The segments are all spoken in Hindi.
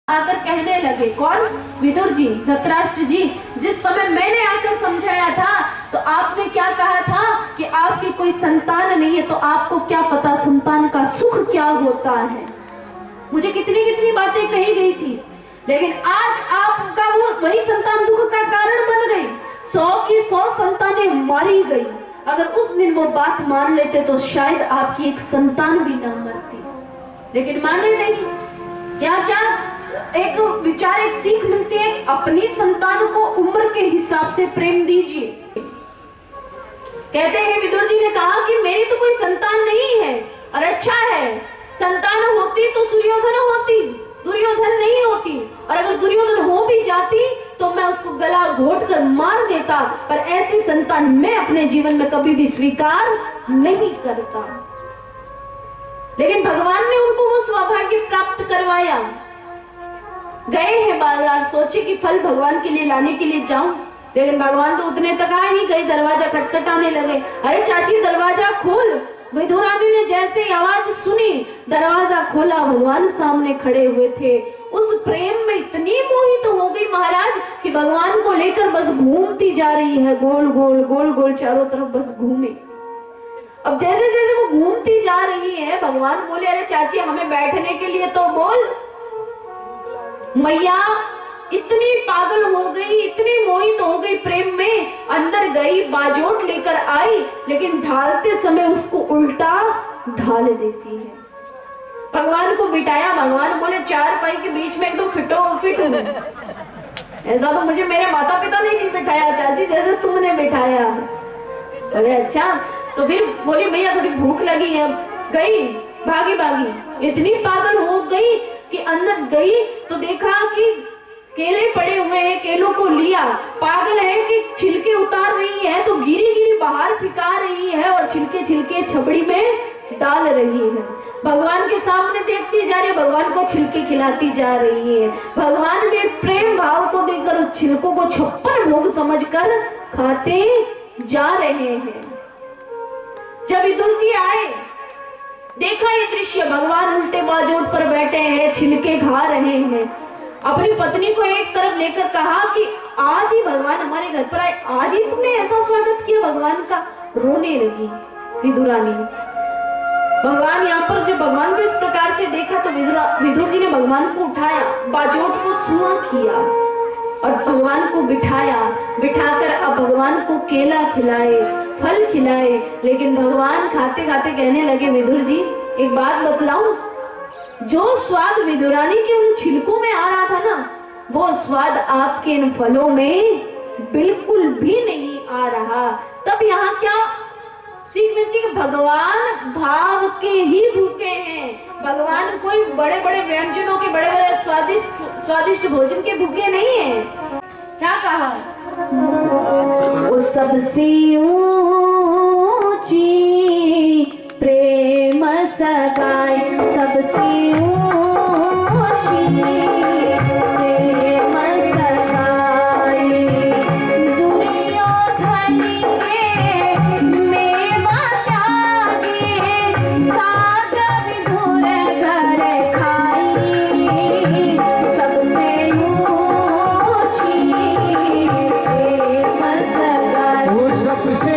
आकर कहने लगे, कौन? विदुर जी, धृतराष्ट्र जी। जिस समय मैंने आकर समझाया था तो आपने क्या कहा था कि आपकी कोई संतान नहीं है, तो आपको क्या पता संतान का सुख क्या होता है। मुझे कितनी कितनी बातें कही गई थी, लेकिन आज आपका वो वही संतान दुख का कारण बन गई। 100 की 100 संतानें मारी गई। अगर उस दिन वो बात मान लेते तो शायद आपकी एक संतान भी न मरती, लेकिन माने नहीं। क्या क्या एक विचार, एक सीख मिलती है कि अपनी संतान को उम्र के हिसाब से प्रेम दीजिए। कहते हैं विदुर जी ने कहा कि मेरी तो कोई संतान नहीं है, और अच्छा है, संतान होती तो सूर्योधन होती, दुर्योधन नहीं होती। और अगर दुर्योधन हो भी जाती तो मैं उसको गला घोट कर मार देता, पर ऐसी संतान मैं अपने जीवन में कभी भी स्वीकार नहीं करता। लेकिन भगवान ने उनको वो सौभाग्य प्राप्त करवाया। गए हैं बाजार, सोचे कि फल भगवान के लिए लाने के लिए जाऊं, लेकिन भगवान तो उतने तक आ ही गए, दरवाजा खटखटाने लगे। अरे चाची दरवाजा खोल। विदुरानी ने जैसे ही आवाज सुनी, दरवाजा खोला, भगवान सामने खड़े हुए थे। उस प्रेम में इतनी मोहित हो गई महाराज कि भगवान को लेकर बस घूमती जा रही है, गोल गोल गोल गोल चारों तरफ बस घूमे। अब जैसे जैसे वो घूमती जा रही है, भगवान बोले, अरे चाची हमें बैठने के लिए तो बोल। मैया इतनी पागल हो गई, इतनी मोहित हो गई प्रेम में, अंदर गई, बाजोट लेकर आई, लेकिन ढालते समय उसको उल्टा ढाल देती है। भगवान को बिठाया, भगवान बोले, चारपाई के बीच में एकदम फिट ऐसा तो मुझे मेरे माता पिता ने नहीं बिठाया चाची, जैसे तुमने बिठाया। बोले अच्छा। तो फिर बोली, भैया थोड़ी भूख लगी है। गई भागी भागी, इतनी पागल हो गई कि अंदर गई तो देखा कि केले पड़े हुए हैं, केलों को लिया। पागल है कि छिलके उतार रही है तो गिरी गिरी बाहर फिका रही है और छिलके छिलके छबड़ी में डाल रही है। भगवान के सामने देखती जा रही है, भगवान को छिलके खिलाती जा रही है। भगवान भी प्रेम भाव को देकर उस छिलकों को 56 भोग समझकर खाते जा रहे हैं। जब विदुर जी आए, देखा ये दृश्य, भगवान उल्टे बाजोट पर बैठे हैं, छिलके खा रहे हैं। अपनी पत्नी को एक तरफ लेकर कहा कि आज ही भगवान हमारे घर पर आए, आज ही तुमने ऐसा स्वागत किया भगवान का। रोने लगी विदुरानी। भगवान यहाँ पर जब भगवान को इस प्रकार से देखा तो विदुर जी ने भगवान को उठाया, बाजोट को सुआ किया और भगवान को बिठाया। बिठाकर अब भगवान को केला खिलाए, फल खिलाए। लेकिन भगवान खाते खाते कहने लगे, विदुर जी एक बात बतलाऊं, जो स्वाद विदुरानी के उन छिलकों में आ रहा था ना, वो स्वाद आपके इन फलों में बिल्कुल भी नहीं आ रहा। तब यहाँ क्या सीख मिलती कि भगवान भाव के ही भूखे हैं। भगवान कोई बड़े बड़े व्यंजनों के, बड़े बड़े स्वादिष्ट भोजन के भूखे नहीं है। क्या कहा? वो सबसे ऊंची प्रेम सगाई, सबसे ऊंची प्रेम सगाई, दुर्योधन के मेवा त्यागे, साग विधुर घर खाई, सबसे ऊंची प्रेम सगाई। वो सबसे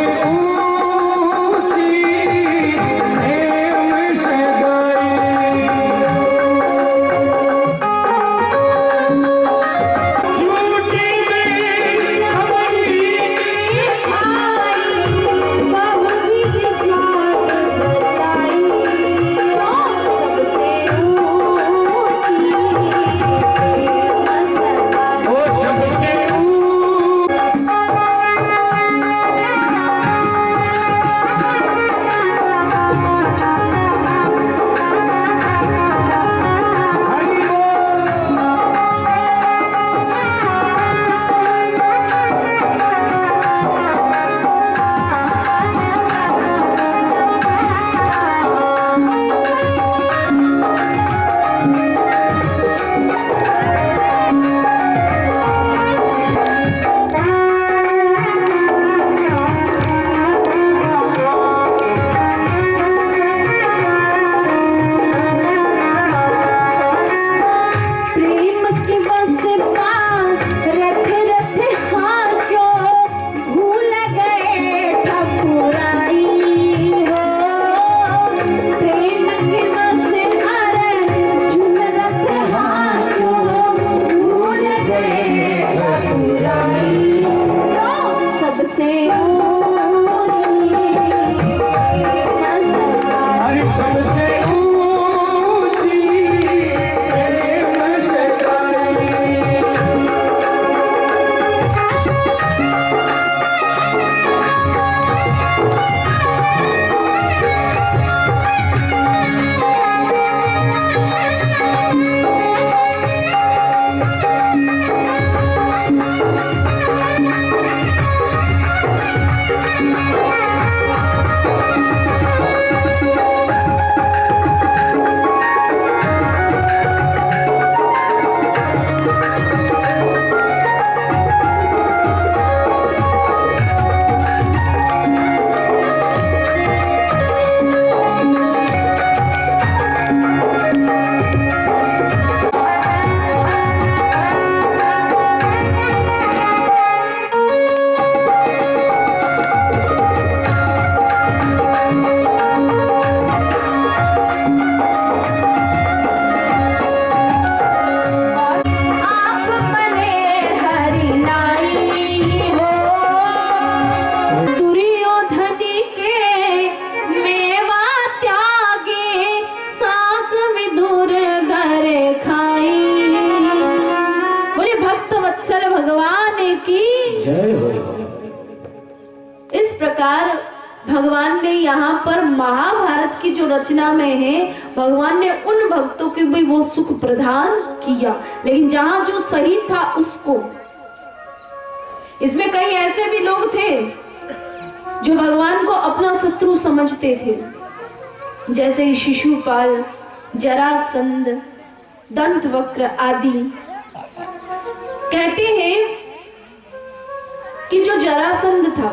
भगवान ने यहाँ पर महाभारत की जो रचना में है, भगवान ने उन भक्तों को भी वो सुख प्रदान किया, लेकिन जहां जो सही था उसको। इसमें कई ऐसे भी लोग थे जो भगवान को अपना शत्रु समझते थे, जैसे शिशुपाल, जरासंध, दंतवक्र आदि। कहते हैं कि जो जरासंध था,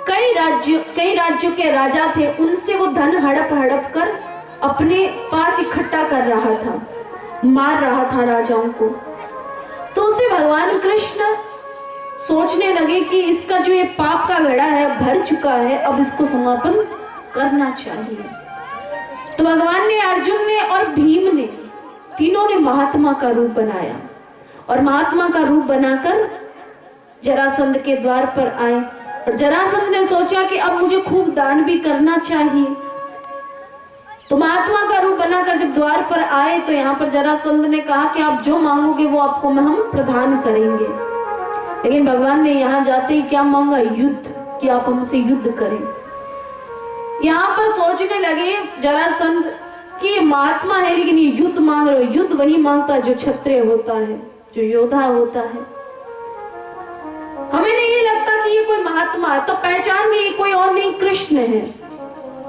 कई राज्यों के राजा थे, उनसे वो धन हड़प हड़प कर अपने पास इकट्ठा कर रहा था, मार रहा था राजाओं को। तो उसे भगवान कृष्ण सोचने लगे कि इसका जो ये पाप का घड़ा है भर चुका है, अब इसको समापन करना चाहिए। तो भगवान ने, अर्जुन ने और भीम ने, तीनों ने महात्मा का रूप बनाया और महात्मा का रूप बनाकर जरासंध के द्वार पर आए। और जरासंध ने सोचा कि अब मुझे खूब दान भी करना चाहिए। तो महात्मा का रूप बनाकर जब द्वार पर आए तो यहाँ पर जरासंध ने कहा कि आप जो मांगोगे वो आपको हम प्रदान करेंगे। लेकिन भगवान ने यहाँ जाते ही क्या मांगा? युद्ध, कि आप हमसे युद्ध करें। यहाँ पर सोचने लगे जरासंध कि ये महात्मा है लेकिन ये युद्ध मांग रहे हो। युद्ध वही मांगता है जो क्षत्रिय होता है, जो योद्धा होता है। हमें नहीं लगता कि ये कोई महात्मा है, तो पहचान गई कोई और नहीं, कृष्ण है।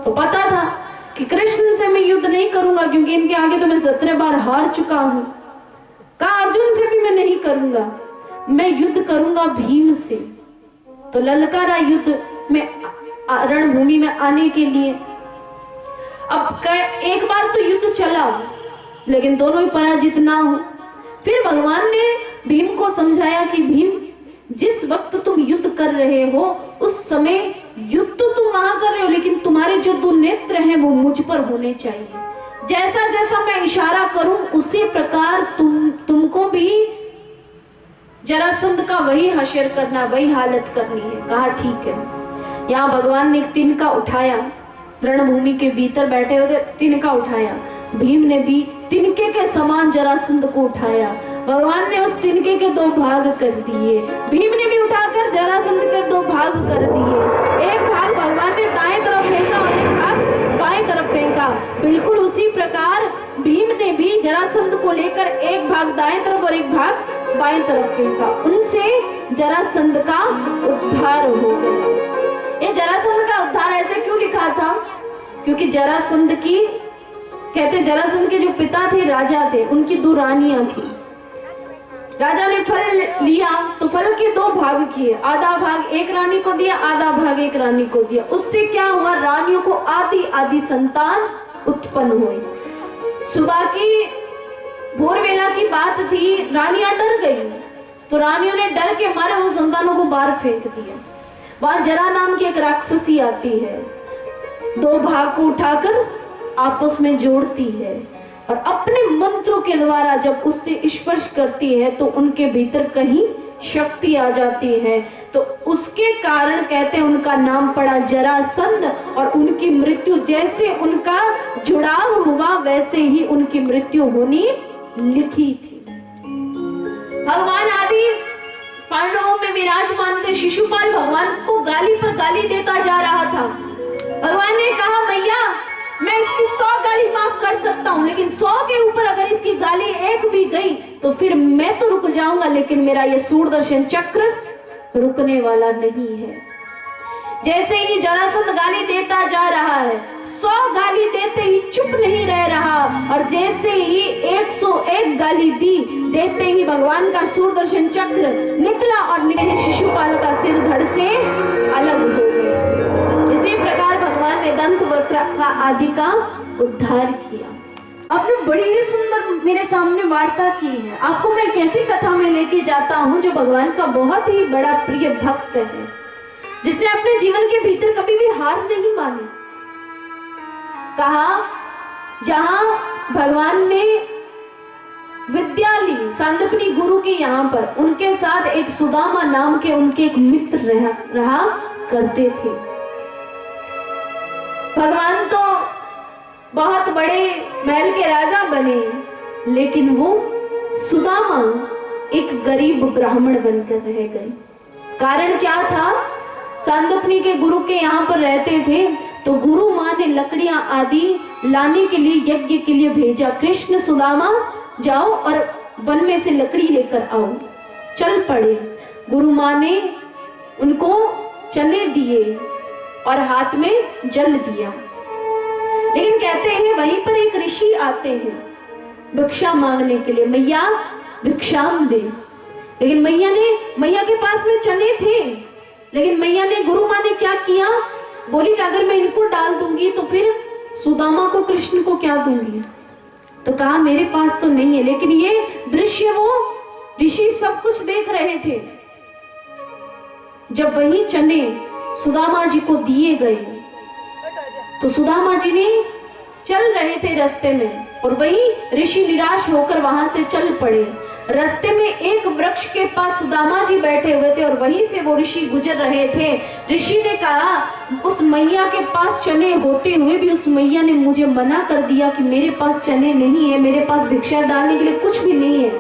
तो पता था कि कृष्ण से मैं युद्ध नहीं करूंगा क्योंकि इनके आगे तो मैं 17 बार हार चुका हूं। कहा अर्जुन से भी मैं नहीं करूंगा, मैं युद्ध करूंगा भीम से। तो ललकारा युद्ध में रणभूमि में आने के लिए। अब एक बार तो युद्ध चला लेकिन दोनों ही पराजित ना हो। फिर भगवान ने भीम को समझाया कि भीम, जिस वक्त तुम युद्ध कर रहे हो उस समय युद्ध तो तुम वहां कर रहे हो, लेकिन तुम्हारे जो 2 नेत्र हैं वो मुझ पर होने चाहिए। जैसा जैसा मैं इशारा करूं उसी प्रकार तुमको भी जरासंध का वही हश्र करना, वही हालत करनी है। कहा ठीक है। यहाँ भगवान ने एक तिनका उठाया, रणभूमि के भीतर बैठे हुए तिनका उठाया। भीम ने भी तिनके के समान जरासंध को उठाया। भगवान ने उस तिनके के 2 भाग कर दिए। भीम ने भी उठाकर जरासंध के 2 भाग कर दिए। एक भाग भगवान ने दाएं तरफ फेंका और एक भाग बाएं तरफ फेंका। बिल्कुल उसी प्रकार भीम ने भी जरासंध को लेकर एक भाग दाएं तरफ और एक भाग बाएं तरफ फेंका। उनसे जरासंध का उद्धार हो गया। ये जरासंध का उद्धार ऐसे क्यों लिखा था? क्योंकि जरासंध की, कहते जरासंध के जो पिता थे राजा थे, उनकी 2 रानियां थी। राजा ने फल लिया तो फल के 2 भाग किए, आधा भाग एक रानी को दिया, आधा भाग एक रानी को दिया। उससे क्या हुआ? रानियों को आधी आधी संतान उत्पन्न हुई। सुबह की भोर वेला की बात थी, रानियां डर गई तो रानियों ने डर के मारे उन संतानों को बाहर फेंक दिया। वहां जरा नाम की एक राक्षसी आती है, 2 भाग को उठाकर आपस में जोड़ती है और अपने मंत्रों के द्वारा जब उससे स्पर्श करती है तो उनके भीतर कहीं शक्ति आ जाती है। तो उसके कारण कहते हैं उनका नाम पड़ा जरासंध। और उनकी मृत्यु, जैसे उनका जुड़ाव हुआ वैसे ही उनकी मृत्यु होनी लिखी थी। भगवान आदि पांडवों में विराजमान थे। शिशुपाल भगवान को गाली पर गाली देता जा रहा था। भगवान ने कहा मैया, मैं इसकी 100 गाली माफ कर सकता हूँ, लेकिन 100 के ऊपर अगर इसकी गाली एक भी गई तो फिर मैं तो रुक जाऊंगा, लेकिन मेरा ये सूरदर्शन चक्र रुकने वाला नहीं है। जैसे ही जरासंध गाली देता जा रहा है, 100 गाली देते ही चुप नहीं रह रहा, और जैसे ही 101 गाली देते ही भगवान का सूरदर्शन चक्र निकला और शिशुपाल का सिर धड़ से अलग हो गया। इसी प्रकार भगवान ने दंतवक्र का आदि का उद्धार किया। आपने बड़ी ही सुंदर मेरे सामने वार्ता की है। आपको मैं कैसी कथा में लेके जाता हूँ जो भगवान का बहुत ही बड़ा प्रिय भक्त है, जिसने अपने जीवन के भीतर कभी भी हार नहीं मानी। कहा जहां भगवान ने विद्या ली सांदीपनी गुरु के यहाँ पर, उनके साथ एक सुदामा नाम के उनके एक मित्र रहा करते थे। भगवान तो बहुत बड़े महल के राजा बने, लेकिन वो सुदामा एक गरीब ब्राह्मण बनकर रह गए। कारण क्या था? सांदीपनि के गुरु के यहाँ पर रहते थे। तो गुरु माँ ने लकड़ियां आदि लाने के लिए यज्ञ के लिए भेजा। कृष्ण सुदामा जाओ और वन में से लकड़ी लेकर आओ। चल पड़े। गुरु माँ ने उनको चने दिए और हाथ में जल दिया। लेकिन कहते हैं वहीं पर एक ऋषि आते हैं भिक्षा मांगने के लिए, मैया भिक्षाम दे। लेकिन मैया के पास में चने थे, लेकिन मैया ने, गुरु माँ ने क्या किया, बोली कि अगर मैं इनको डाल दूंगी तो फिर सुदामा को, कृष्ण को क्या दूंगी। तो कहा मेरे पास तो नहीं है। लेकिन ये दृश्य वो ऋषि सब कुछ देख रहे थे। जब वही चने सुदामा जी को दिए गए तो सुदामा जी ने, चल रहे थे रास्ते में, और वही ऋषि निराश होकर वहां से चल पड़े। रास्ते में एक वृक्ष के पास सुदामा जी बैठे हुए थे और वहीं से वो ऋषि गुजर रहे थे। ऋषि ने कहा, उस मैया के पास चने होते हुए भी उस मैया ने मुझे मना कर दिया कि मेरे पास चने नहीं है, मेरे पास भिक्षा डालने के लिए कुछ भी नहीं है।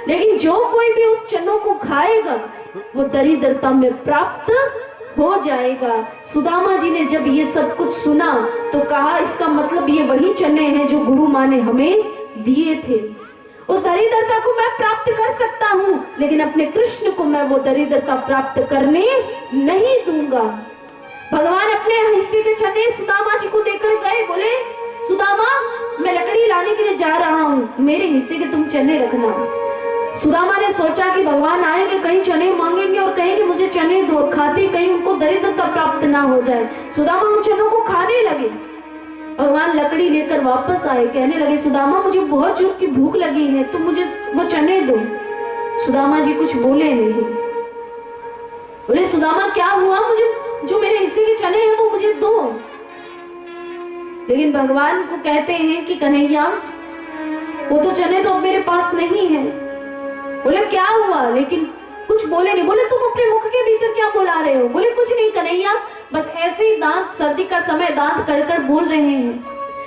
लेकिन जो कोई भी उस चनों को खाएगा वो दरिद्रता में प्राप्त हो जाएगा। सुदामा जी ने जब ये सब कुछ सुना तो कहा, इसका मतलब ये वही चने हैं जो गुरु माँ ने हमें दिए थे। उस दरिद्रता को मैं प्राप्त कर सकता हूँ, लेकिन अपने कृष्ण को मैं वो दरिद्रता प्राप्त करने नहीं दूंगा। भगवान अपने हिस्से के चने सुदामा जी को देकर गए। बोले, सुदामा मैं लकड़ी लाने के लिए जा रहा हूँ, मेरे हिस्से के तुम चने रखना। सुदामा ने सोचा कि भगवान आएंगे, कहीं चने मांगेंगे और कहेंगे मुझे चने दो, खाते कहीं उनको दरिद्रता प्राप्त ना हो जाए। सुदामा उन चनों को खाने लगे। भगवान लकड़ी लेकर वापस आए, कहने लगे, सुदामा मुझे बहुत जोर की भूख लगी है, तुम मुझे वो चने दो। सुदामा जी कुछ बोले नहीं। बोले, सुदामा क्या हुआ, मुझे जो मेरे हिस्से के चने हैं वो मुझे दो। लेकिन भगवान को कहते हैं कि कन्हैया वो तो चने तो अब मेरे पास नहीं है। बोले क्या हुआ, लेकिन कुछ बोले नहीं। बोले तुम अपने मुख के भीतर क्या बुला रहे हो। बोले कुछ नहीं कन्हैया, बस ऐसे ही दांत, सर्दी का समय दांत कड़कड़ बोल रहे हैं।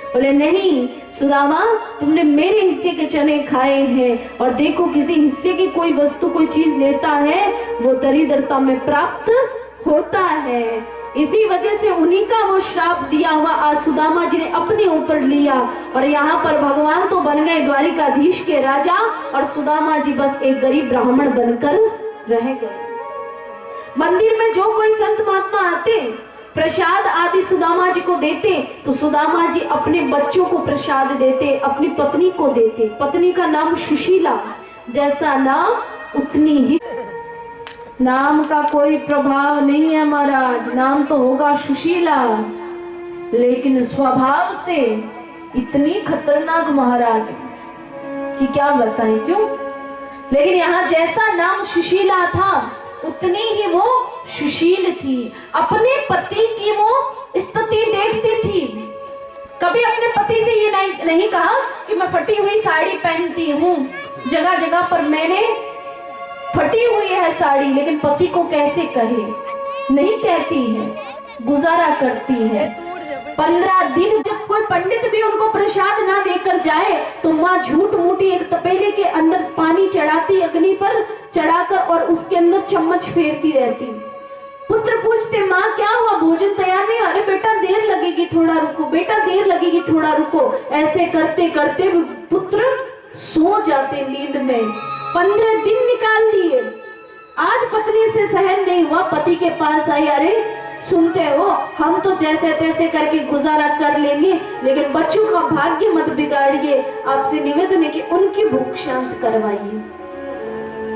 बोले नहीं सुदामा, तुमने मेरे हिस्से के चने खाए हैं, और देखो किसी हिस्से की कोई वस्तु, कोई चीज लेता है वो दरिद्रता में प्राप्त होता है। इसी वजह से उन्हीं का वो श्राप दिया हुआ आज सुदामा जी ने अपने ऊपर लिया, और यहाँ पर भगवान तो बन गए द्वारिकाधीश के राजा, और सुदामा जी बस एक गरीब ब्राह्मण बनकर रह गए। मंदिर में जो कोई संत महात्मा आते, प्रसाद आदि सुदामा जी को देते, तो सुदामा जी अपने बच्चों को प्रसाद देते, अपनी पत्नी को देते। पत्नी का नाम सुशीला, जैसा नाम उतनी ही। नाम का कोई प्रभाव नहीं है महाराज, नाम तो होगा सुशीला, लेकिन स्वभाव से इतनी खतरनाक महाराज कि क्या बताएं क्यों। लेकिन यहाँ जैसा नाम सुशीला था उतनी ही वो सुशील थी। अपने पति की वो स्तुति देखती थी। कभी अपने पति से ये नहीं कहा कि मैं फटी हुई साड़ी पहनती हूँ, जगह जगह पर मैंने फटी हुई है साड़ी, लेकिन पति को कैसे कहे, नहीं कहती है, गुजारा करती है। 15 दिन जब कोई पंडित भी उनको प्रसाद ना देकर जाए तो माँ झूठ मूठी एक तपेले के अंदर पानी चढ़ाती, अग्नि पर चढ़ाकर, और उसके अंदर चम्मच फेरती रहती। पुत्र पूछते, माँ क्या हुआ, भोजन तैयार नहीं। अरे बेटा देर लगेगी थोड़ा रुको, बेटा देर लगेगी थोड़ा रुको। ऐसे करते करते पुत्र सो जाते नींद में। 15 दिन निकाल दिए। आज पत्नी से सहन नहीं हुआ, पति के पास आई, अरे सुनते हो, हम तो जैसे तैसे करके गुजारा कर लेंगे, लेकिन बच्चों का भाग्य मत बिगाड़िए। आपसे निवेदन है कि उनकी भूख शांत करवाइए,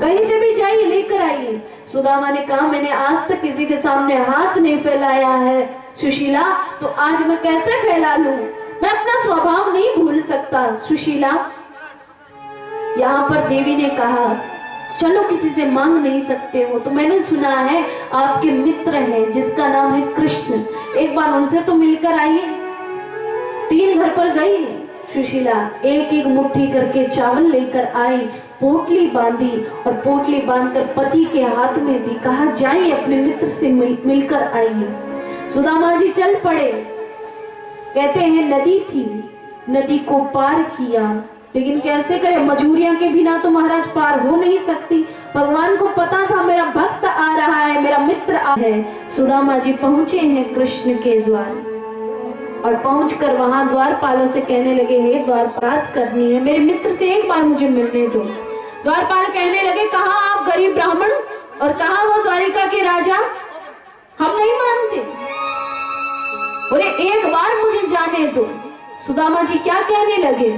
कहीं से भी जाइए लेकर आइए। सुदामा ने कहा, मैंने आज तक किसी के सामने हाथ नहीं फैलाया है सुशीला, तो आज मैं कैसे फैला लूं, मैं अपना स्वभाव नहीं भूल सकता। सुशीला, यहाँ पर देवी ने कहा, चलो किसी से मांग नहीं सकते हो तो मैंने सुना है आपके मित्र हैं जिसका नाम है कृष्ण, एक बार उनसे तो मिलकर आइए। 3 घर पर गई सुशीला, एक एक मुट्ठी करके चावल लेकर आई, पोटली बांधी और पोटली बांधकर पति के हाथ में दी। कहा, जाइए अपने मित्र से मिलकर आइए। सुदामा जी चल पड़े। कहते हैं नदी थी, नदी को पार किया, लेकिन कैसे करें, मजूरियां के बिना तो महाराज पार हो नहीं सकती। भगवान को पता था मेरा भक्त आ रहा है, मेरा मित्र आ है। सुदामा जी पहुंचे हैं कृष्ण के द्वार और पहुंचकर वहां द्वारपालों से कहने लगे, हे द्वारपाल करनी है, मेरे मित्र से एक बार मुझे मिलने दो। द्वारपाल कहने लगे, कहा आप गरीब ब्राह्मण और कहा वो द्वारिका के राजा, हम नहीं मानते। बोले एक बार मुझे जाने दो। सुदामा जी क्या कहने लगे,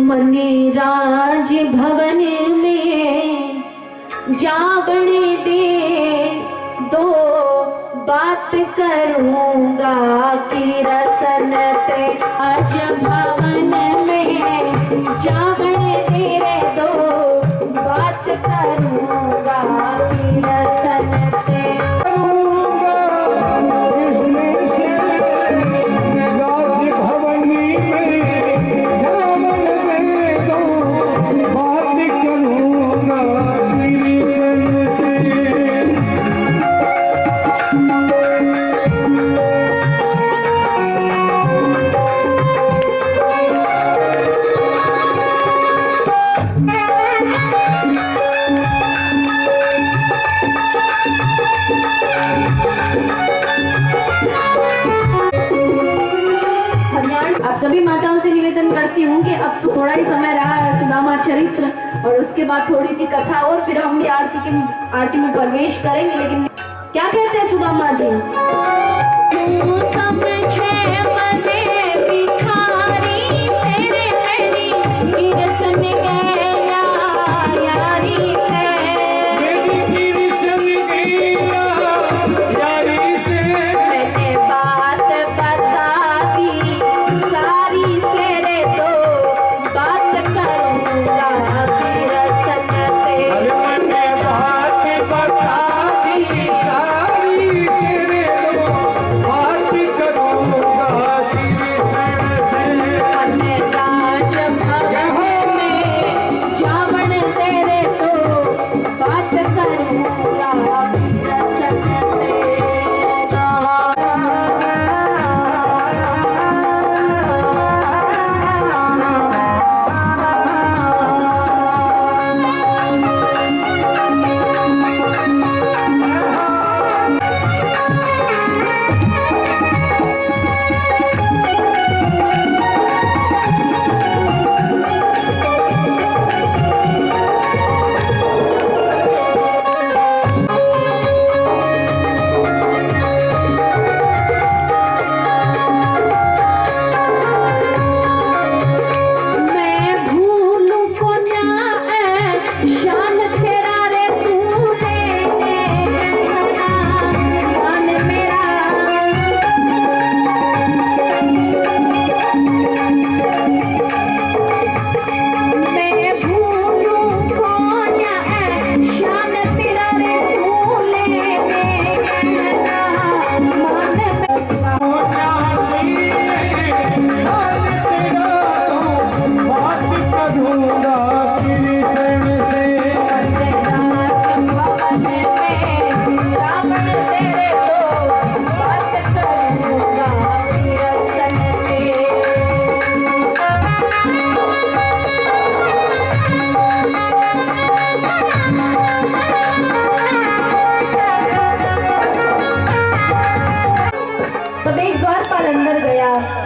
मने राज भवन में जावण दे दो, बात करूंगा कि रसन ते आज भवन में जावण दे दो, बात करूंगा कि रसन ते सभी माताओं से निवेदन करती हूँ कि अब तो थोड़ा ही समय रहा है सुदामा चरित्र और उसके बाद थोड़ी सी कथा और फिर हम भी आरती में प्रवेश करेंगे। लेकिन क्या कहते हैं सुदामा जी,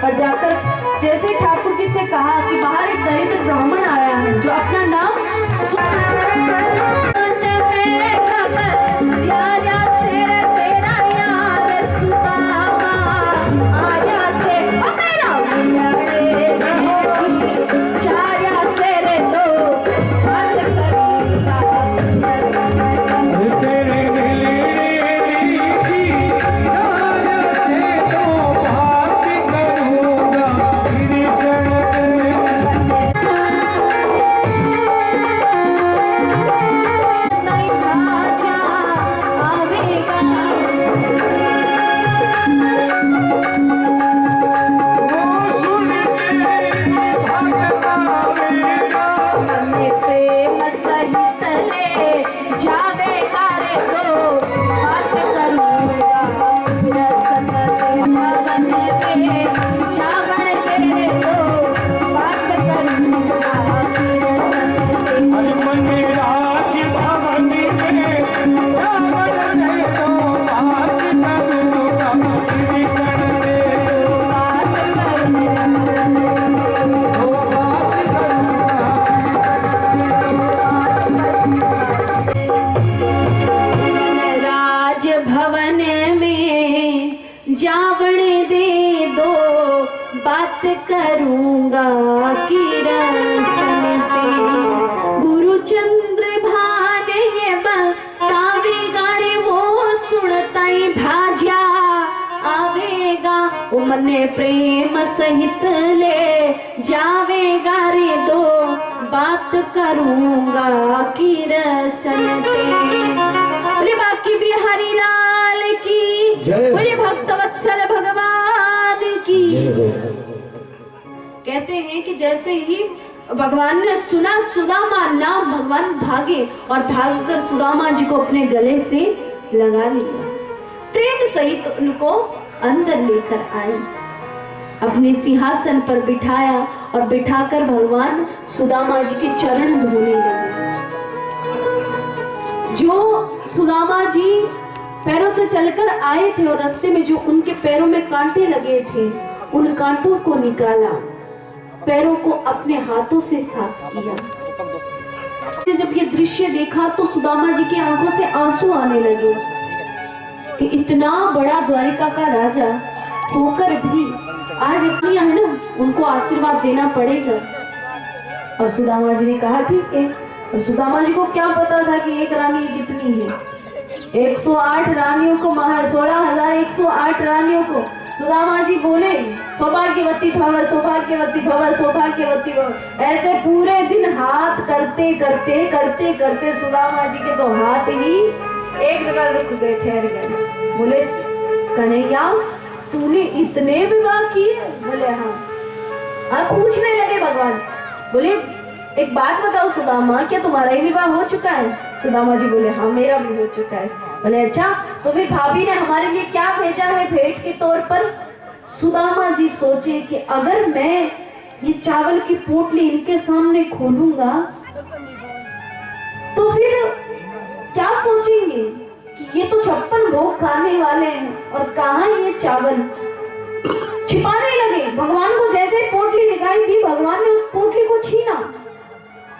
और जाकर जैसे ठाकुर जी से कहा कि बाहर एक दरिद्र ब्राह्मण आया है जो अपना नाम में जावण दे दो, बात करूंगा की रसन पे। गुरु चंद्र भान ये बतावेगा रे वो सुनताई भाजा आवेगा, वो मने प्रेम सहित ले जावेगा रे दो, बात करूंगा की रसन पे। बोले बाकी बिहारी लाल की, बोले भक्त वत्सल भगवान की। कहते हैं कि जैसे ही भगवान ने सुना सुदामा नाम, भगवान भागे और भागकर सुदामा जी को अपने गले से लगा लिया, प्रेम सहित उनको अंदर लेकर आए, अपने सिंहासन पर बिठाया और बिठाकर भगवान सुदामा जी के चरण धोने लगे। जो सुदामा जी पैरों से चलकर आए थे और रास्ते में जो उनके पैरों में कांटे लगे थे, उन कांटों को निकाला, पैरों को अपने हाथों से साफ किया। जब ये दृश्य देखा तो सुदामा जी की आंखों से आंसू आने लगे कि इतना बड़ा द्वारिका का राजा होकर भी आज अपनी है ना, उनको आशीर्वाद देना पड़ेगा। और सुदामा जी ने कहा ठीक है। और सुदामा जी को क्या पता था कि एक रानी कितनी है, 108 रानियों को, 16,108 रानियों को सुदामा जी बोले सौभाग्यवती भव, सौभाग्यवती भव, सौभाग्यवती भव। ऐसे पूरे दिन हाथ करते करते करते करते सुदामा जी के तो हाथ ही एक जगह रुक गए, ठहर गए। बोले कन्हैया तूने इतने विवाह किए? बोले हाँ। अब पूछने लगे भगवान, बोले एक बात बताओ सुदामा, क्या तुम्हारा ही विवाह हो चुका है? सुदामा जी बोले हाँ मेरा भी हो चुका है। बोले अच्छा, तो फिर भाभी ने हमारे लिए क्या भेजा है भेंट के तौर पर? सुदामा जी सोचे कि अगर मैं ये चावल की पोटली इनके सामने खोलूंगा तो फिर क्या सोचेंगे कि ये तो 56 भोग खाने वाले हैं और कहाँ ये चावल। छिपाने लगे। भगवान को जैसे ही पोटली दिखाई दी, भगवान ने उस पोटली को छीना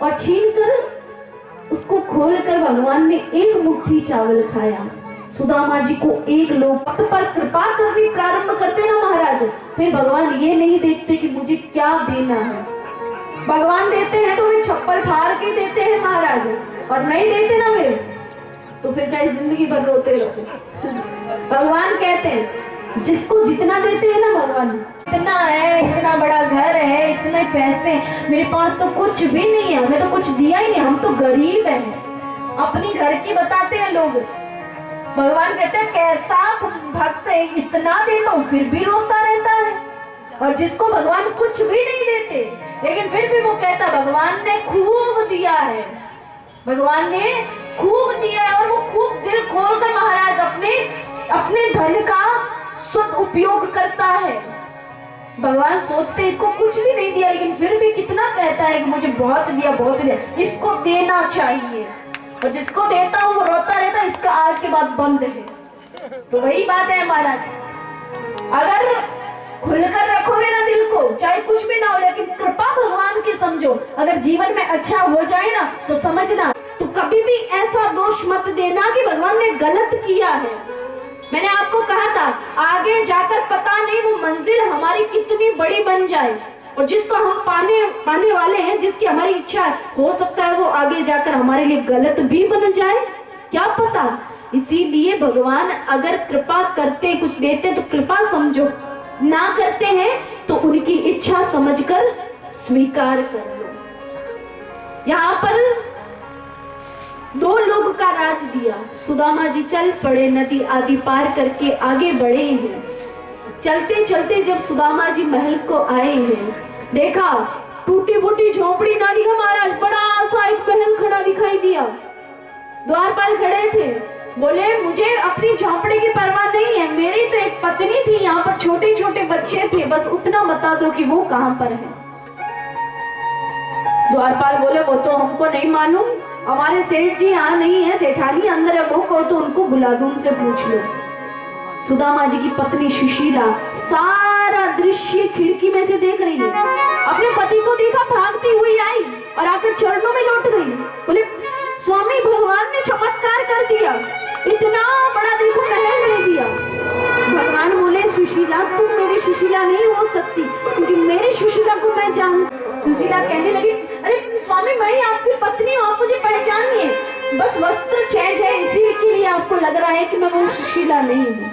और छीनकर उसको खोलकर भगवान ने एक मुट्ठी चावल खाया। सुदामा जी को एक लोग पर कृपा करनी प्रारंभ करते ना महाराज, फिर भगवान ये नहीं देखते कि मुझे क्या देना है। भगवान देते हैं तो वे छप्पर फाड़ के देते हैं महाराज, और नहीं देते ना वे तो फिर चाहे जिंदगी भर रोते रहो। भगवान कहते हैं जिसको जितना देते हैं ना भगवान, इतना है, इतना बड़ा घर है, इतने पैसे, मेरे पास तो कुछ भी नहीं है, हमें तो कुछ दिया ही नहीं, हम तो गरीब हैं, अपनी घर की बताते हैं लोग। भगवान कहते हैं कैसा भक्त है, इतना दे तो फिर भी रोता रहता है। और जिसको भगवान कुछ भी नहीं देते लेकिन फिर भी वो कहता भगवान ने खूब दिया है, भगवान ने खूब दिया है, और वो खूब दिल खोलकर महाराज अपने धन का सदुपयोग करता है। भगवान सोचते इसको कुछ भी नहीं दिया लेकिन फिर भी कितना कहता है कि मुझे बहुत दिया, बहुत दिया, इसको देना चाहिए। और जिसको देता हूँ वो रोता रहता है, इसका आज के बाद बंद है। तो वही बात है महाराज, अगर खुलकर रखोगे ना दिल को, चाहे कुछ भी ना हो, लेकिन कृपा भगवान की समझो, अगर जीवन में अच्छा हो जाए ना तो समझना, तो कभी भी ऐसा दोष मत देना कि भगवान ने गलत किया है। मैंने आपको कहा था आगे जाकर पता नहीं वो मंजिल हमारी कितनी बड़ी बन जाए, और जिसको हम पाने वाले हैं, जिसकी हमारी इच्छा हो सकता है वो आगे जाकर हमारे लिए गलत भी बन जाए, क्या पता। इसीलिए भगवान अगर कृपा करते, कुछ देते तो कृपा समझो, ना करते हैं तो उनकी इच्छा समझकर स्वीकार कर लो। यहाँ पर 2 लोग का राज दिया। सुदामा जी चल पड़े, नदी आदि पार करके आगे बढ़े हैं। चलते चलते जब सुदामा जी महल को आए हैं, देखा टूटी फूटी झोपड़ी ना दिखा महाराज, बड़ा सा एक महल खड़ा दिखाई दिया। द्वारपाल खड़े थे, बोले मुझे अपनी झोपड़ी की परवाह नहीं है, मेरी तो एक पत्नी थी, यहाँ पर छोटे छोटे बच्चे थे, बस उतना बता दो कि वो कहाँ पर है। द्वारपाल बोले वो तो हमको नहीं मालूम, हमारे सेठ जी यहाँ नहीं है, सेठानी अंदर है, वो कहो तो उनको बुला दो, उनसे पूछ लो। सुदामा जी की पत्नी सुशीला सारा दृश्य खिड़की में से देख रही है, अपने पति को देखा, भागती हुई आई और आकर चरणों में लौट गई। बोले स्वामी भगवान ने चमत्कार कर दिया, इतना बड़ा देखो महल दे दिया। है कि मैं वो सुशीला नहीं हूँ।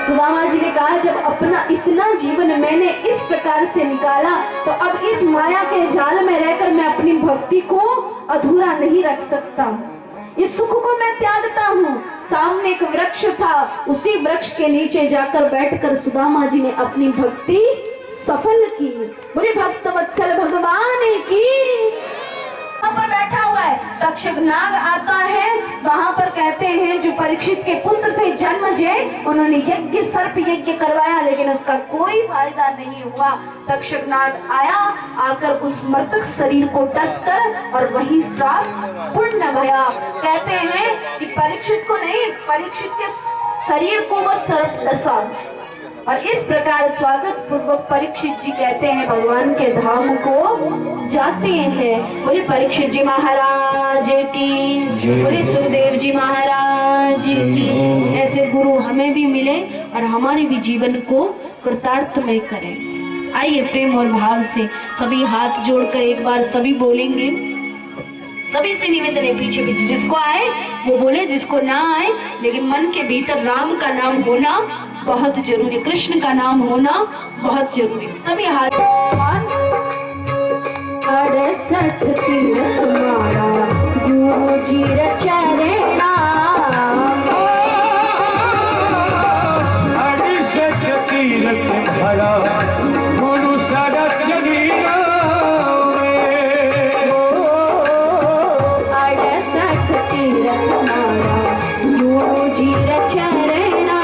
सुदामा जी ने कहा जब अपना इतना जीवन मैंने इस प्रकार से निकाला तो अब इस माया के जाल में रहकर मैं अपनी भक्ति को अधूरा नहीं रख सकता। इस सुख को मैं त्यागता हूँ। सामने एक वृक्ष था, उसी वृक्ष के नीचे जाकर बैठकर सुदामा जी ने अपनी भक्ति सफल की। बोले भक्त वत्सल भगवान की। वहां पर बैठा हुआ है, तक्षक नाग आता है, वहां पर कहते हैं जो परीक्षित के पुत्र थे जन्मजय, उन्होंने यज्ञ सर्प यज्ञ करवाया लेकिन उसका कोई फायदा नहीं हुआ। तक्षक नाग आया, आकर उस मृतक शरीर को डसकर और वही श्राप पूर्ण गया। कहते हैं कि परीक्षित को नहीं, परीक्षित के शरीर को वह सर्प डसा और इस प्रकार स्वागत पूर्वक परीक्षित जी कहते हैं भगवान के धाम को जाते हैं। बोले परीक्षित जी महाराज की, बोले सुखदेव जी महाराज की। ऐसे गुरु हमें भी मिले और हमारे भी जीवन को कृतार्थमय करें। आइए प्रेम और भाव से सभी हाथ जोड़कर एक बार सभी बोलेंगे। सभी से निवेदन है, पीछे पीछे जिसको आए वो बोले, जिसको ना आए लेकिन मन के भीतर राम का नाम होना बहुत जरूरी, कृष्ण का नाम होना बहुत जरूरी। सभी हाथ। 68 तीर्थ मारा गुरु जी रचना, 68 तीर्थ मारा गुरु सरस्वती। 68 तीर्थ मारा गुरु जी रचना,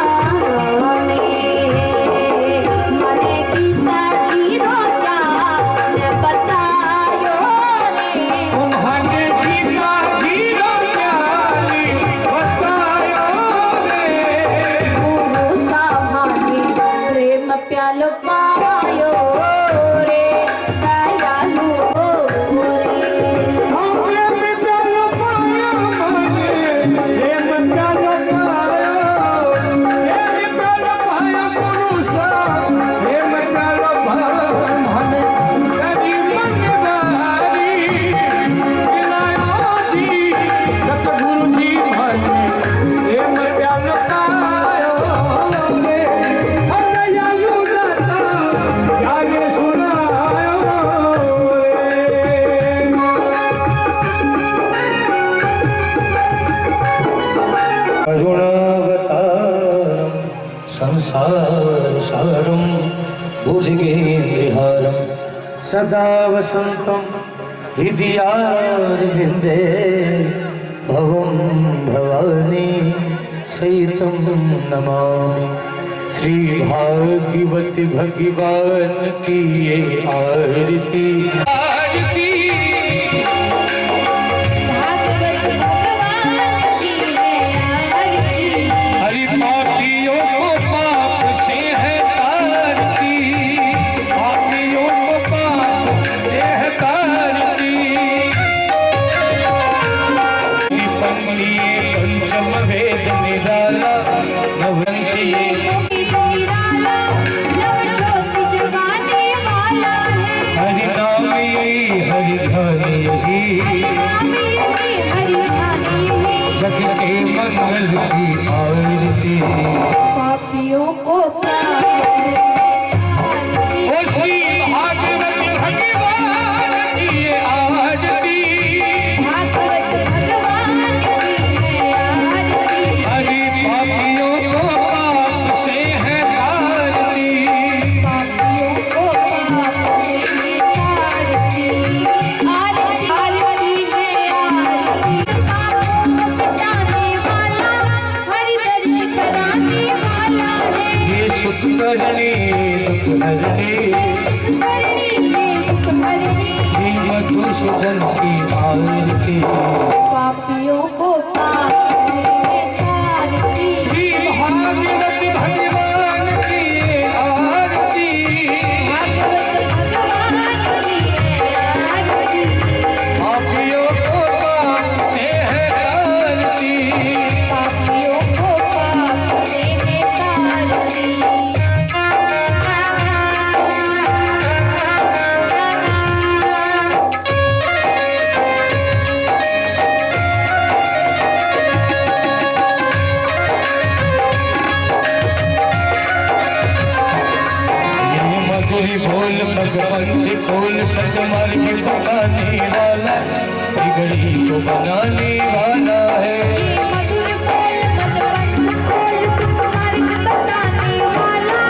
संसार सारम भुजगेन्द्रहारम सदा वसंतम हृदयारविंदे भवम भवानी सहितम नमामि। श्री भागवत भगवान की ये आरती आरती। जग के मंगल की आरती पापियों को श्री भागवत भगवान की ये आरती। हरि पापियों को पाप से है तारती, पापियों को पाप से तारती। श्री मधुसूदन की आरती पापियों को पाप से तारती। श्री भागवत भगवान की आरती। पापियों को पाप से है तारती, पापियों को पाप से तारती। कोई बोल भगवंत खोल सच मार्ग बताने वाला बिगड़ी को बनाने वाला है। मधुर बोल भगवंत खोल सुख मार्ग बताने वाला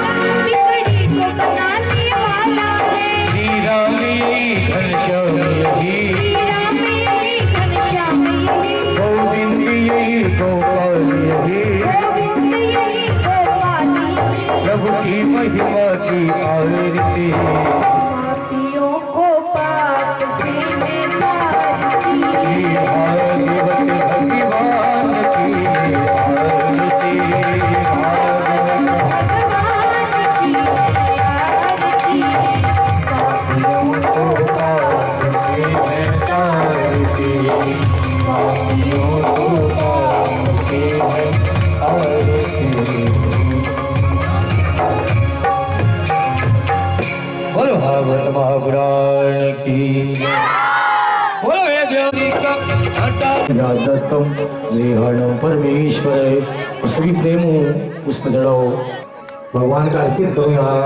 बिगड़ी को बनाने वाला है। श्री राम यही घनश्याम यही, श्री राम यही घनश्याम यही, गोविंद यही गोपाल यही, गोविंद यही गोपाल यही। प्रभु की महिमा की आरती, पापियों को पाप से निवारती, भागवत भगवान की आरती, भगवान की आरती। पापियों को पाप से है तारती, पापियों को पाप से है तारती। बोलो भागवत महापुराण की, बोलो दत्तम लेहणम परमेश्वर। श्री प्रेमो पुष्प चढ़ाओ, भगवान का अर्पित करो। यहाँ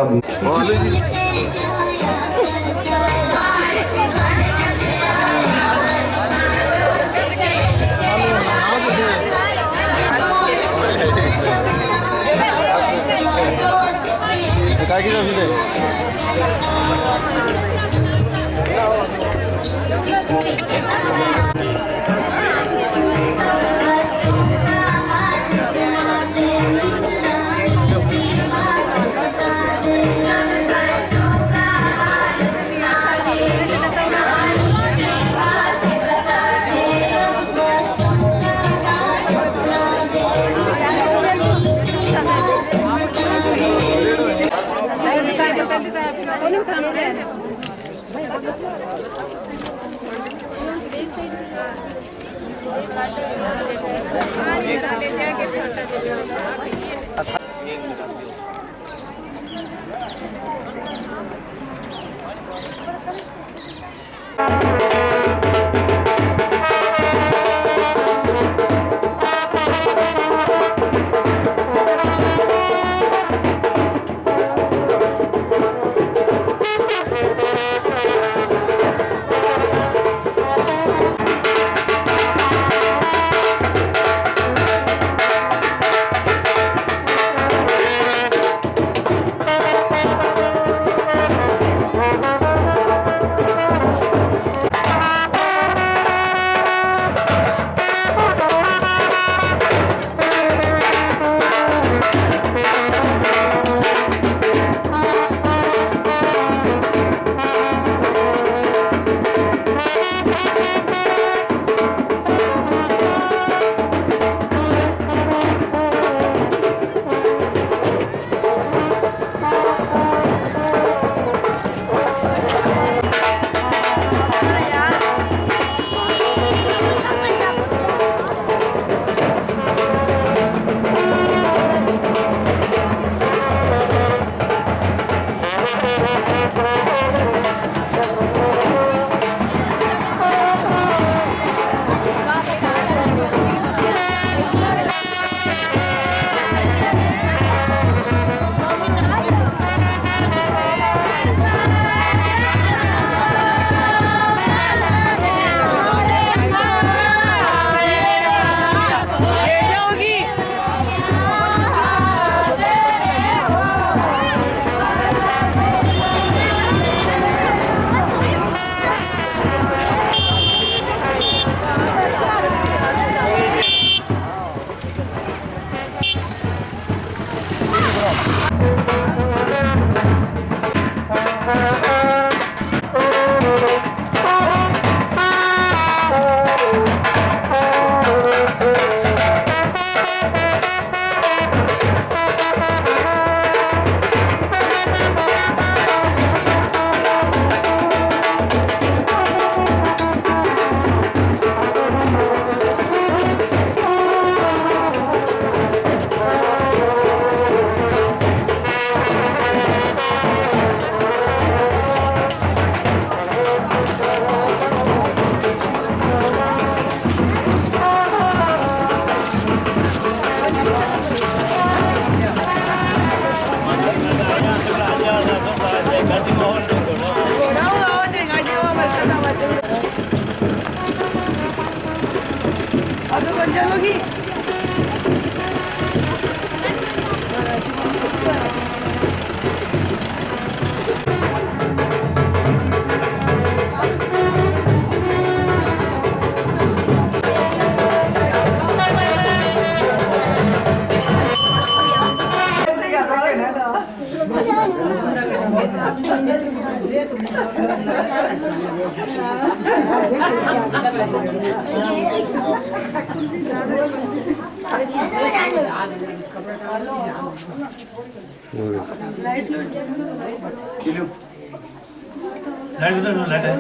लाइट किधर लाइट है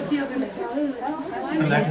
लाइट